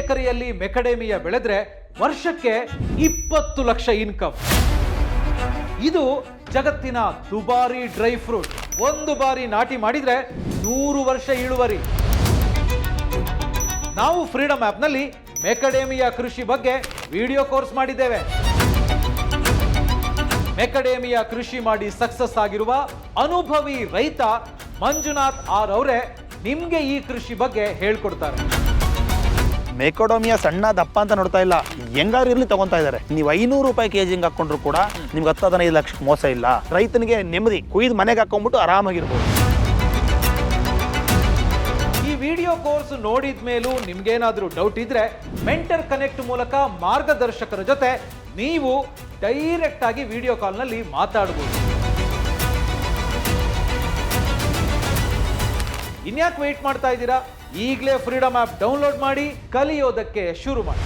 ಎಕರೆಯಲ್ಲಿ ಮೆಕಡೇಮಿಯಾ ಬೆಳೆದ್ರೆ ವರ್ಷಕ್ಕೆ 20 ಲಕ್ಷ ಇನ್ಕಮ್. ಇದು ಜಗತ್ತಿನ ದುಬಾರಿ ಡ್ರೈ ಫ್ರೂಟ್. ಒಂದು ಬಾರಿ ನಾಟಿ ಮಾಡಿದ್ರೆ 100 ವರ್ಷ ಇಳುವರಿ. ನಾವು ಫ್ರೀಡಮ್ ಆಪ್ ನಲ್ಲಿ ಮೆಕಡೇಮಿಯಾ ಕೃಷಿ ಬಗ್ಗೆ ವಿಡಿಯೋ ಕೋರ್ಸ್ ಮಾಡಿದ್ದೇವೆ. ಮೆಕಡೇಮಿಯಾ ಕೃಷಿ ಮಾಡಿ ಸಕ್ಸಸ್ ಆಗಿರುವ ಅನುಭವಿ ರೈತ ಮಂಜುನಾಥ್ ಆರ್ ಅವರೇ ನಿಮ್ಗೆ ಈ ಕೃಷಿ ಬಗ್ಗೆ ಹೇಳ್ಕೊಡ್ತಾರೆ. ಮೆಕಡೇಮಿಯಾ ಸಣ್ಣ ದಪ್ಪ ಅಂತ ನೋಡ್ತಾ ಇಲ್ಲ, ಹೆಂಗಾರು ಇರ್ಲಿ ತಗೊಂತಾ ಇದ್ದಾರೆ. ನೀವು 500 ರೂಪಾಯಿ ಕೆಜಿ ಹಾಕೊಂಡ್ರು ಕೂಡ ನಿಮ್ಗೆ 10-15 ಲಕ್ಷಕ್ಕೆ ಮೋಸ ಇಲ್ಲ. ರೈತನಿಗೆ ನೆಮ್ಮದಿ, ಕುಯ್ದು ಮನೆಗೆ ಹಾಕೊಂಡ್ಬಿಟ್ಟು ಆರಾಮಾಗಿರ್ಬೋದು. ಈ ವಿಡಿಯೋ ಕೋರ್ಸ್ ನೋಡಿದ ಮೇಲೂ ನಿಮ್ಗೇನಾದ್ರೂ ಡೌಟ್ ಇದ್ರೆ ಮೆಂಟರ್ ಕನೆಕ್ಟ್ ಮೂಲಕ ಮಾರ್ಗದರ್ಶಕರ ಜೊತೆ ನೀವು ಡೈರೆಕ್ಟ್ ಆಗಿ ವಿಡಿಯೋ ಕಾಲ್ ನಲ್ಲಿ ಮಾತಾಡಬಹುದು. ಇನ್ಯಾಕೆ ವೇಟ್ ಮಾಡ್ತಾ ಇದ್ದೀರಾ? ಈಗಲೇ ಫ್ರೀಡಮ್ ಆಪ್ ಡೌನ್ಲೋಡ್ ಮಾಡಿ ಕಲಿಯೋದಕ್ಕೆ ಶುರು ಮಾಡಿ.